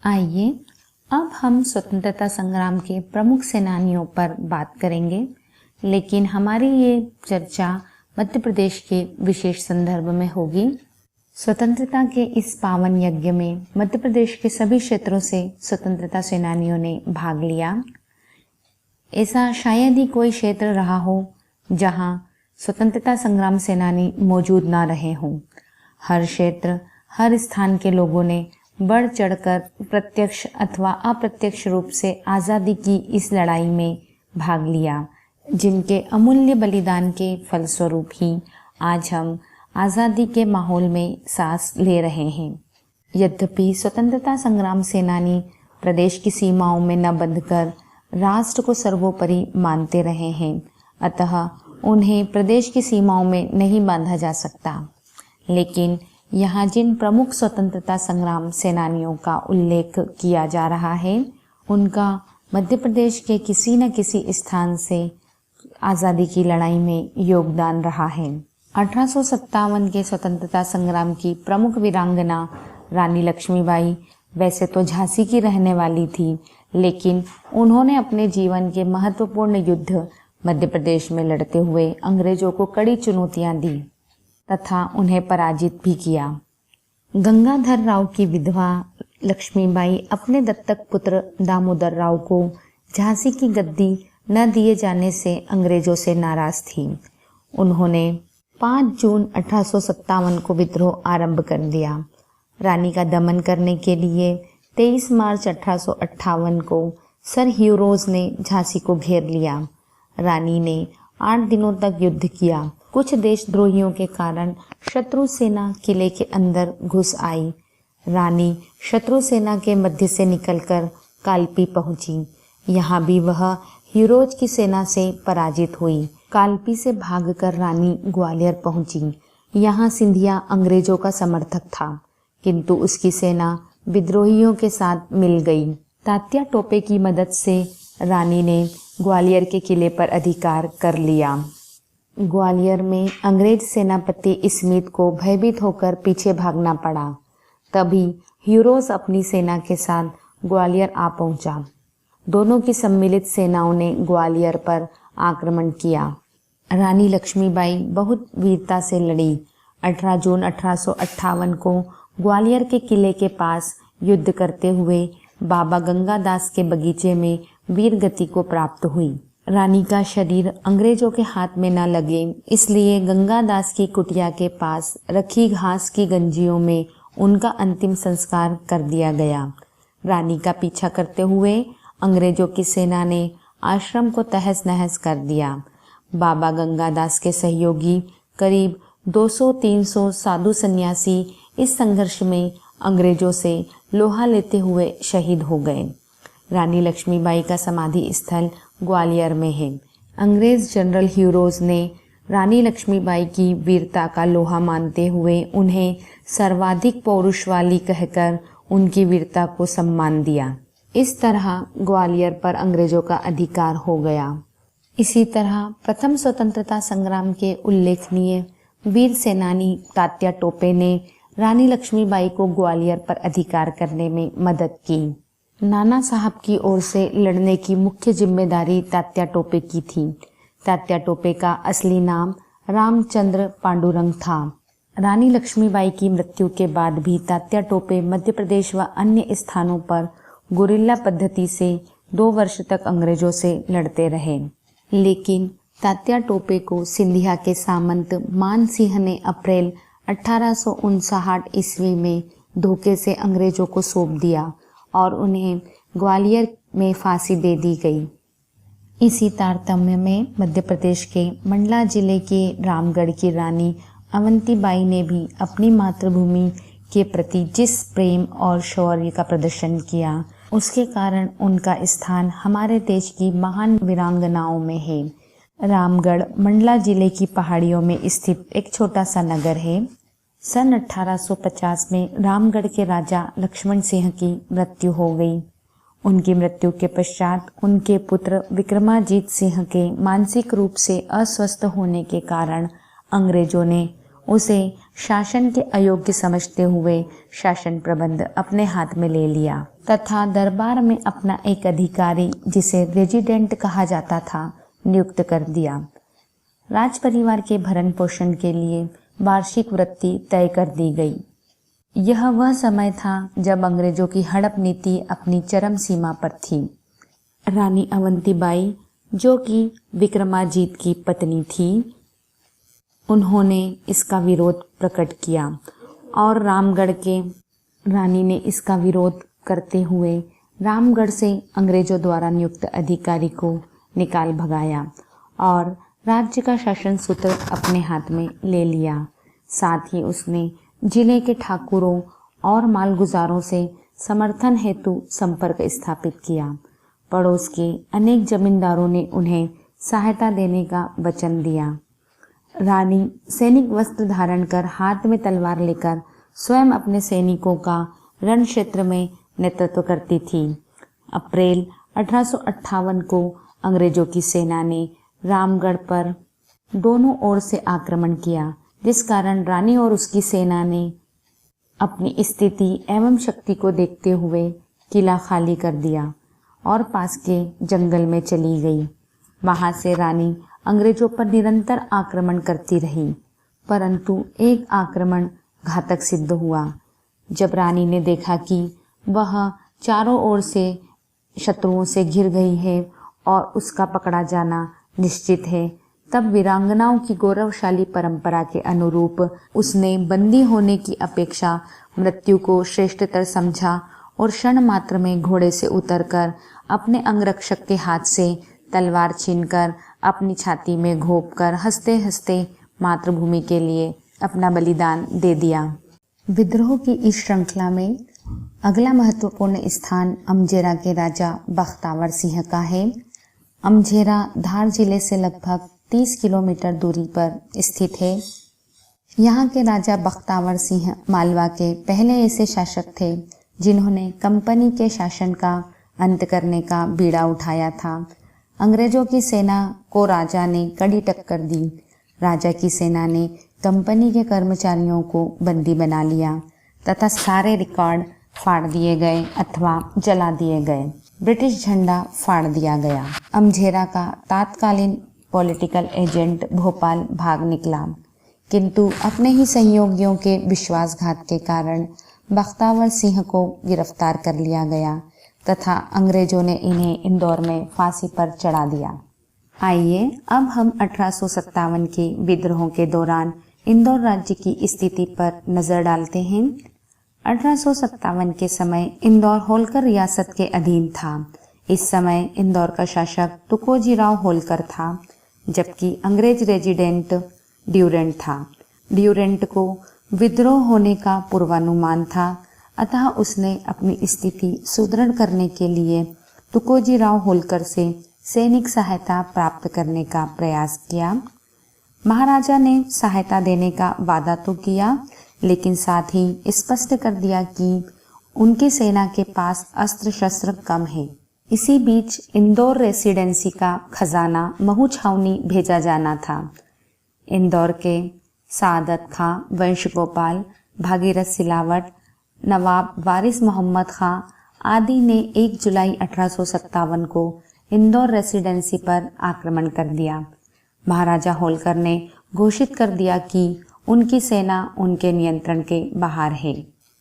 आइए अब हम स्वतंत्रता संग्राम के प्रमुख सेनानियों पर बात करेंगे, लेकिन हमारी ये चर्चा मध्य प्रदेश के विशेष संदर्भ में होगी। स्वतंत्रता के इस पावन यज्ञ में मध्य प्रदेश के सभी क्षेत्रों से स्वतंत्रता सेनानियों ने भाग लिया। ऐसा शायद ही कोई क्षेत्र रहा हो जहां स्वतंत्रता संग्राम सेनानी मौजूद ना रहे हों। हर क्षेत्र, हर स्थान के लोगों ने बढ़ चढ़कर प्रत्यक्ष अथवा अप्रत्यक्ष रूप से आज़ादी की इस लड़ाई में भाग लिया, जिनके अमूल्य बलिदान के फलस्वरूप ही आज हम आज़ादी के माहौल में सांस ले रहे हैं। यद्यपि स्वतंत्रता संग्राम सेनानी प्रदेश की सीमाओं में न बंधकर राष्ट्र को सर्वोपरि मानते रहे हैं, अतः उन्हें प्रदेश की सीमाओं में नहीं बांधा जा सकता। लेकिन यहाँ जिन प्रमुख स्वतंत्रता संग्राम सेनानियों का उल्लेख किया जा रहा है, उनका मध्य प्रदेश के किसी न किसी स्थान से आज़ादी की लड़ाई में योगदान रहा है। 1857 के स्वतंत्रता संग्राम की प्रमुख वीरांगना रानी लक्ष्मीबाई वैसे तो झांसी की रहने वाली थी, लेकिन उन्होंने अपने जीवन के महत्वपूर्ण युद्ध मध्य प्रदेश में लड़ते हुए अंग्रेजों को कड़ी चुनौतियां दी तथा उन्हें पराजित भी किया। गंगाधर राव की विधवा लक्ष्मीबाई अपने दत्तक पुत्र दामोदर राव को झांसी की गद्दी न दिए जाने से अंग्रेजों से नाराज थी। उन्होंने 5 जून 1857 को विद्रोह आरंभ कर दिया। रानी का दमन करने के लिए 23 मार्च 1858 को सर ह्यूरोज ने झांसी को घेर लिया। रानी ने 8 दिनों तक युद्ध किया। कुछ देशद्रोहियों के कारण शत्रु सेना किले के अंदर घुस आई। रानी शत्रु सेना के मध्य से निकलकर कालपी पहुंची। यहाँ भी वह ह्यूरोज की सेना से पराजित हुई। कालपी से भागकर रानी ग्वालियर पहुंची। यहाँ सिंधिया अंग्रेजों का समर्थक था, किंतु उसकी सेना विद्रोहियों के साथ मिल गई। तात्या टोपे की मदद से रानी ने ग्वालियर के किले पर अधिकार कर लिया। ग्वालियर में अंग्रेज सेनापति स्मिथ को भयभीत होकर पीछे भागना पड़ा। तभी ह्यूरोज अपनी सेना के साथ ग्वालियर आ पहुंचा। दोनों की सम्मिलित सेनाओं ने ग्वालियर पर आक्रमण किया। रानी लक्ष्मीबाई बहुत वीरता से लड़ी। 18 जून 1858 को ग्वालियर के किले के पास युद्ध करते हुए बाबा गंगादास के बगीचे में वीर गति को प्राप्त हुई। रानी का शरीर अंग्रेजों के हाथ में न लगे, इसलिए गंगादास की कुटिया के पास रखी घास की गंजियों में उनका अंतिम संस्कार कर दिया गया। रानी का पीछा करते हुए अंग्रेजों की सेना ने आश्रम को तहस नहस कर दिया। बाबा गंगादास के सहयोगी करीब 200-300 साधु सन्यासी इस संघर्ष में अंग्रेजों से लोहा लेते हुए शहीद हो गए। रानी लक्ष्मीबाई का समाधि स्थल ग्वालियर में है। अंग्रेज जनरल ह्यूरोज ने रानी लक्ष्मीबाई की वीरता का लोहा मानते हुए उन्हें सर्वाधिक पौरुष वाली कहकर उनकी वीरता को सम्मान दिया। इस तरह ग्वालियर पर अंग्रेजों का अधिकार हो गया। इसी तरह प्रथम स्वतंत्रता संग्राम के उल्लेखनीय वीर सेनानी तात्या टोपे ने रानी लक्ष्मीबाई को ग्वालियर पर अधिकार करने में मदद की। नाना साहब की ओर से लड़ने की मुख्य जिम्मेदारी तात्या टोपे की थी। तात्या टोपे का असली नाम रामचंद्र पांडुरंग था। रानी लक्ष्मीबाई की मृत्यु के बाद भी तात्या टोपे मध्य प्रदेश व अन्य स्थानों पर गुरिल्ला पद्धति से 2 वर्ष तक अंग्रेजों से लड़ते रहे। लेकिन तात्या टोपे को सिंधिया के सामंत मान सिंह ने अप्रैल 1859 ईस्वी में धोखे से अंग्रेजों को सौंप दिया और उन्हें ग्वालियर में फांसी दे दी गई। इसी तारतम्य में मध्य प्रदेश के मंडला जिले के रामगढ़ की रानी अवंतीबाई ने भी अपनी मातृभूमि के प्रति जिस प्रेम और शौर्य का प्रदर्शन किया, उसके कारण उनका स्थान हमारे देश की महान वीरांगनाओं में है। रामगढ़ मंडला जिले की पहाड़ियों में स्थित एक छोटा सा नगर है। सन 1850 में रामगढ़ के राजा लक्ष्मण सिंह की मृत्यु हो गई। उनकी मृत्यु के पश्चात उनके पुत्र विक्रमाजीत सिंह के मानसिक रूप से अस्वस्थ होने के कारण अंग्रेजों ने उसे शासन के अयोग्य समझते हुए शासन प्रबंध अपने हाथ में ले लिया तथा दरबार में अपना एक अधिकारी, जिसे रेजिडेंट कहा जाता था, नियुक्त कर दिया। राज परिवार के भरण पोषण के लिए वार्षिक वृत्ति तय कर दी गई। यह वह समय था जब अंग्रेजों की हड़प नीति अपनी चरम सीमा पर थी। रानी अवंतीबाई, जो कि विक्रमाजीत की पत्नी थी, उन्होंने इसका विरोध प्रकट किया और रामगढ़ के रानी ने इसका विरोध करते हुए रामगढ़ से अंग्रेजों द्वारा नियुक्त अधिकारी को निकाल भगाया और राज्य का शासन सूत्र अपने हाथ में ले लिया। साथ ही उसने जिले के ठाकुरों और मालगुजारों से समर्थन हेतु संपर्क स्थापित किया। पड़ोस के अनेक जमींदारों ने उन्हें सहायता देने का वचन दिया। रानी सैनिक वस्त्र धारण कर हाथ में तलवार लेकर स्वयं अपने सैनिकों का रण क्षेत्र में नेतृत्व करती थी। अप्रैल 1858 को अंग्रेजों की सेना ने रामगढ़ पर दोनों ओर से आक्रमण किया, जिस कारण रानी और उसकी सेना ने अपनी स्थिति एवं शक्ति को देखते हुए किला खाली कर दिया और पास के जंगल में चली गई। वहां से रानी अंग्रेजों पर निरंतर आक्रमण करती रही, परंतु एक आक्रमण घातक सिद्ध हुआ। जब रानी ने देखा कि वह चारों ओर से शत्रुओं से घिर गई है और उसका पकड़ा जाना निश्चित है, तब वीरांगनाओं की गौरवशाली परंपरा के अनुरूप उसने बंदी होने की अपेक्षा मृत्यु को श्रेष्ठतर समझा और क्षण मात्र में घोड़े से उतरकर अपने अंगरक्षक के हाथ से तलवार छीनकर अपनी छाती में घोंपकर हंसते हंसते मातृभूमि के लिए अपना बलिदान दे दिया। विद्रोह की इस श्रृंखला में अगला महत्वपूर्ण स्थान अमझेरा के राजा बख्तावर सिंह का है। अमझेरा धार जिले से लगभग 30 किलोमीटर दूरी पर स्थित है। यहाँ के राजा बख्तावर सिंह मालवा के पहले ऐसे शासक थे जिन्होंने कंपनी के शासन का अंत करने का बीड़ा उठाया था। अंग्रेजों की सेना को राजा ने कड़ी टक्कर दी। राजा की सेना ने कंपनी के कर्मचारियों को बंदी बना लिया तथा सारे रिकॉर्ड फाड़ दिए गए अथवा जला दिए गए। ब्रिटिश झंडा फाड़ दिया गया। अमझेरा का तत्कालीन पॉलिटिकल एजेंट भोपाल भाग निकला, किंतु अपने ही सहयोगियों के विश्वासघात के कारण बख्तावर सिंह को गिरफ्तार कर लिया गया तथा अंग्रेजों ने इन्हें इंदौर में फांसी पर चढ़ा दिया। आइए अब हम 1857 के विद्रोह के दौरान इंदौर राज्य की स्थिति पर नजर डालते हैं। 1857 के समय इंदौर होलकर रियासत के अधीन था। इस समय इंदौर का शासक तुकोजी राव होलकर था, जबकि अंग्रेज रेजिडेंट ड्यूरेंट था। ड्यूरेंट को विद्रोह होने का पूर्वानुमान था, अतः उसने अपनी स्थिति सुदृढ़ करने के लिए तुकोजी राव होलकर से सैनिक सहायता प्राप्त करने का प्रयास किया। महाराजा ने सहायता देने का वादा तो किया, लेकिन साथ ही स्पष्ट कर दिया कि उनकी सेना के पास अस्त्र शस्त्र कम है। इसी बीच इंदौर रेसिडेंसी का खजाना महू छावनी भेजा जाना था। इंदौर के सादत खां, वंशगोपाल, भागीरथ सिलावट, नवाब वारिस मोहम्मद खां आदि ने 1 जुलाई 1857 को इंदौर रेसिडेंसी पर आक्रमण कर दिया। महाराजा होलकर ने घोषित कर दिया कि उनकी सेना उनके नियंत्रण के बाहर है।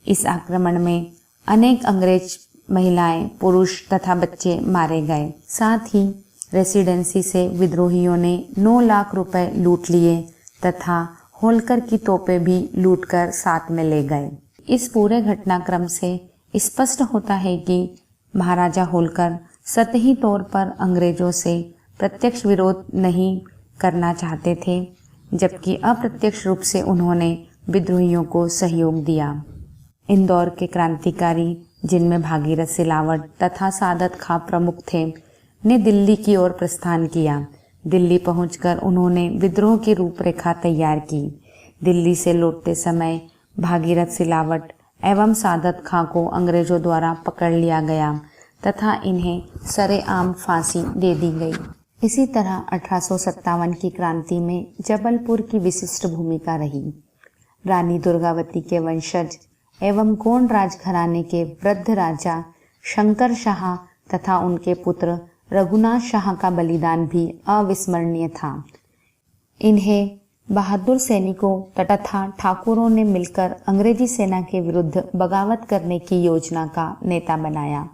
इस आक्रमण में अनेक अंग्रेज महिलाएं, पुरुष तथा बच्चे मारे गए। साथ ही रेसिडेंसी से विद्रोहियों ने 9 लाख रुपए लूट लिए तथा होलकर की तोपें भी लूटकर साथ में ले गए। इस पूरे घटनाक्रम से स्पष्ट होता है कि महाराजा होलकर सतही तौर पर अंग्रेजों से प्रत्यक्ष विरोध नहीं करना चाहते थे, जबकि अप्रत्यक्ष रूप से उन्होंने विद्रोहियों को सहयोग दिया। इंदौर के क्रांतिकारी, जिनमें भागीरथ सिलावट तथा सादत खां प्रमुख थे, ने दिल्ली की ओर प्रस्थान किया। दिल्ली पहुंचकर उन्होंने विद्रोह की रूपरेखा तैयार की। दिल्ली से लौटते समय भागीरथ सिलावट एवं सादत खां को अंग्रेजों द्वारा पकड़ लिया गया तथा इन्हें सरेआम फांसी दे दी गई। इसी तरह 1857 की क्रांति में जबलपुर की विशिष्ट भूमिका रही। रानी दुर्गावती के वंशज एवं गोंड राजघराने के वृद्ध राजा शंकर शाह तथा उनके पुत्र रघुनाथ शाह का बलिदान भी अविस्मरणीय था। इन्हें बहादुर सैनिकों तथा ठाकुरों ने मिलकर अंग्रेजी सेना के विरुद्ध बगावत करने की योजना का नेता बनाया,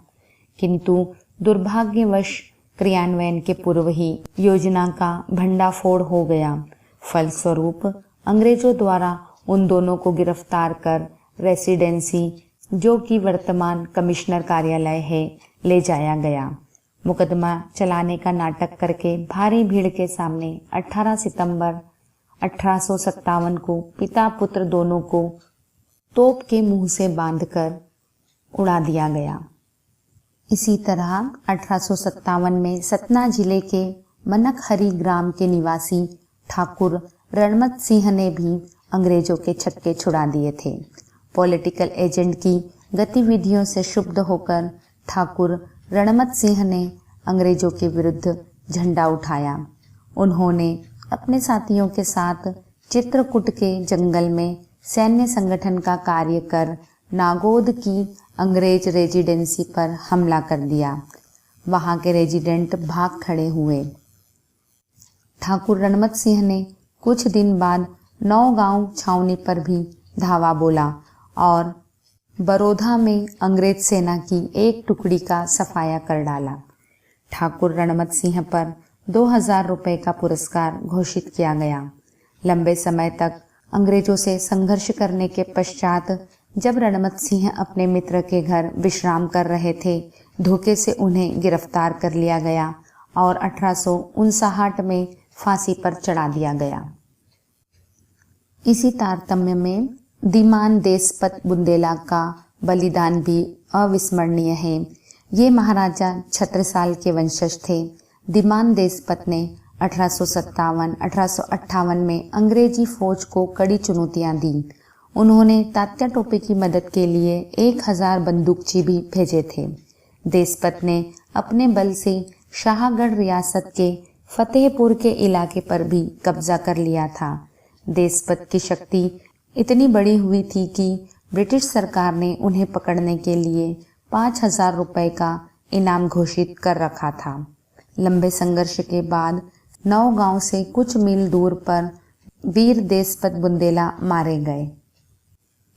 किंतु दुर्भाग्यवश क्रियान्वयन के पूर्व ही योजना का भंडाफोड़ हो गया। फलस्वरूप अंग्रेजों द्वारा उन दोनों को गिरफ्तार कर रेसिडेंसी, जो कि वर्तमान कमिश्नर कार्यालय है, ले जाया गया। मुकदमा चलाने का नाटक करके भारी भीड़ के सामने 18 सितंबर 1857 को पिता पुत्र दोनों को तोप के मुंह से बांधकर उड़ा दिया गया। इसी तरह 1857 में सतना जिले के मनकहरी ग्राम के निवासी ठाकुर रणमत सिंह ने भी अंग्रेजों के छक्के छुड़ा दिए थे। पॉलिटिकल एजेंट की गतिविधियों से क्षुब्ध होकर ठाकुर रणमत सिंह ने अंग्रेजों के विरुद्ध झंडा उठाया। उन्होंने अपने साथियों के साथ चित्रकूट के जंगल में सैन्य संगठन का कार्य कर नागौद की अंग्रेज रेजिडेंसी पर हमला कर दिया। वहां के रेजिडेंट भाग खड़े हुए। ठाकुर रणमत सिंह ने कुछ दिन बाद नौगांव छावनी पर भी धावा बोला और बड़ौदा में अंग्रेज सेना की एक टुकड़ी का सफाया कर डाला। ठाकुर रणमत सिंह पर 2000 रुपए का पुरस्कार घोषित किया गया। लंबे समय तक अंग्रेजों से संघर्ष करने के पश्चात जब रणमत सिंह अपने मित्र के घर विश्राम कर रहे थे, धोखे से उन्हें गिरफ्तार कर लिया गया और 1859 में फांसी पर चढ़ा दिया गया। इसी तारतम्य में दीमान देशपत बुंदेला का बलिदान भी अविस्मरणीय है। ये महाराजा छत्रसाल के वंशज थे। दीमान देशपत ने 1857-1858 में अंग्रेजी फौज को कड़ी चुनौतियां दी। उन्होंने तात्या टोपे की मदद के लिए 1000 बंदूकची भी भेजे थे। देशपत ने अपने बल से शाहगढ़ रियासत के फतेहपुर के इलाके पर भी कब्जा कर लिया था। देशपत की शक्ति इतनी बड़ी हुई थी कि ब्रिटिश सरकार ने उन्हें पकड़ने के लिए 5000 रुपए का इनाम घोषित कर रखा था। लंबे संघर्ष के बाद नौगांव से कुछ मील दूर पर वीर देशपत बुंदेला मारे गए।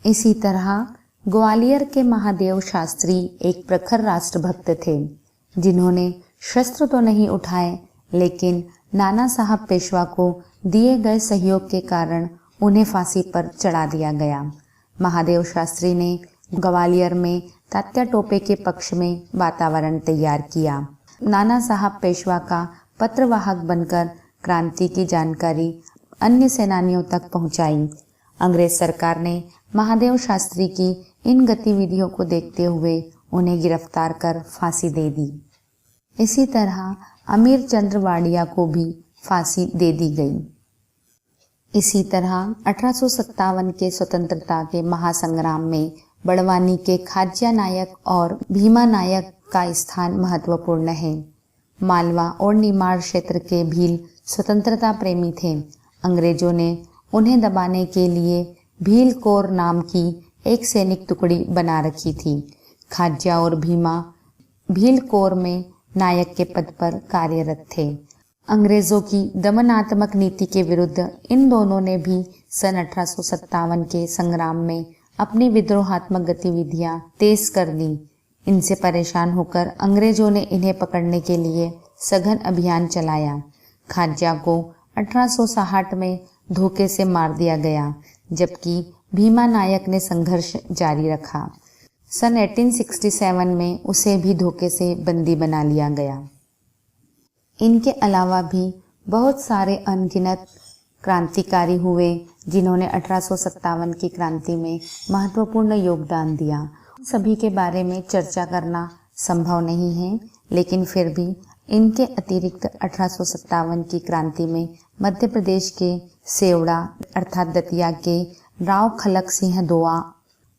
इसी तरह ग्वालियर के महादेव शास्त्री एक प्रखर राष्ट्रभक्त थे, जिन्होंने शस्त्र तो नहीं उठाए, लेकिन नाना साहब पेशवा को दिए गए सहयोग के कारण उन्हें फांसी पर चढ़ा दिया गया। महादेव शास्त्री ने ग्वालियर में तात्या टोपे के पक्ष में वातावरण तैयार किया। नाना साहब पेशवा का पत्रवाहक बनकर क्रांति की जानकारी अन्य सेनानियों तक पहुंचाई। अंग्रेज सरकार ने महादेव शास्त्री की इन गतिविधियों को देखते हुए उन्हें गिरफ्तार कर फांसी दे दी। इसी तरह अमीर चंद्र वाडिया को भी फांसी दे दी गई। इसी तरह 1857 के स्वतंत्रता के महासंग्राम में बड़वानी के खाज्या नायक और भीमा नायक का स्थान महत्वपूर्ण है। मालवा और निमाड़ क्षेत्र के भील स्वतंत्रता प्रेमी थे। अंग्रेजों ने उन्हें दबाने के लिए भील कोर नाम की एक सैनिक टुकड़ी बना रखी थी। खाज्या और भीमा भील कोर में नायक के पद पर कार्यरत थे। अंग्रेजों की दमनात्मक नीति के विरुद्ध इन दोनों ने भी सन 1857 के संग्राम में अपनी विद्रोहात्मक गतिविधियां तेज कर दी। इनसे परेशान होकर अंग्रेजों ने इन्हें पकड़ने के लिए सघन अभियान चलाया। खाज्या को 1860 में धोखे से मार दिया गया, जबकि भीमा नायक ने संघर्ष जारी रखा। सन 1867 में उसे भी धोखे से बंदी बना लिया गया। इनके अलावा भी बहुत सारे अनगिनत क्रांतिकारी हुए, जिन्होंने 1857 की क्रांति में महत्वपूर्ण योगदान दिया। सभी के बारे में चर्चा करना संभव नहीं है, लेकिन फिर भी इनके अतिरिक्त 1857 की क्रांति में मध्य प्रदेश के सेवड़ा अर्थात दतिया के राव खलक सिंह दोआ,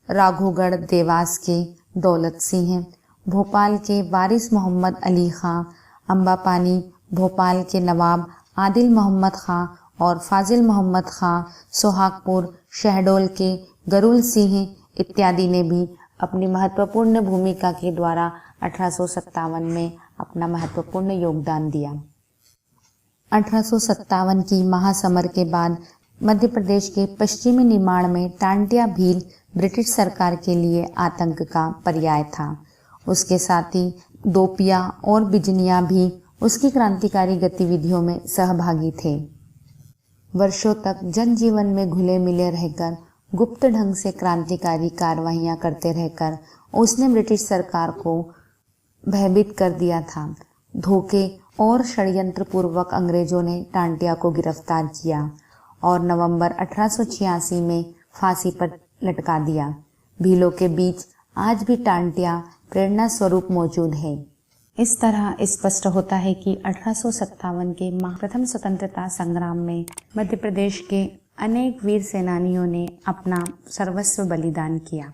राघोगढ़ देवास के दौलत सिंह, भोपाल के वारिस मोहम्मद अली खां, अम्बापानी भोपाल के नवाब आदिल मोहम्मद खां और फाजिल मोहम्मद खां, सोहागपुर, शहडोल के गरुल सिंह इत्यादि ने भी अपनी महत्वपूर्ण भूमिका के द्वारा 1857 में अपना महत्वपूर्ण योगदान दिया। 1857 की महासमर के बाद मध्य प्रदेश के पश्चिमी निमाड़ में टांटिया भील ब्रिटिश सरकार के लिए आतंक का पर्याय था। उसके साथ ही दोपिया और बिजनिया भी उसकी क्रांतिकारी गतिविधियों में सहभागी थे। वर्षों तक जनजीवन में घुले मिले रहकर, गुप्त ढंग से क्रांतिकारी कार्रवाइयां करते रहकर उसने ब्रिटिश सरकार को भयभीत कर दिया था। धोखे और षड्यंत्र पूर्वक अंग्रेजों ने टांटिया को गिरफ्तार किया और नवंबर 1886 में फांसी पर लटका दिया। भीलों के बीच आज भी टांटिया प्रेरणा स्वरूप मौजूद है। इस तरह स्पष्ट होता है कि 1857 के प्रथम स्वतंत्रता संग्राम में मध्य प्रदेश के अनेक वीर सेनानियों ने अपना सर्वस्व बलिदान किया।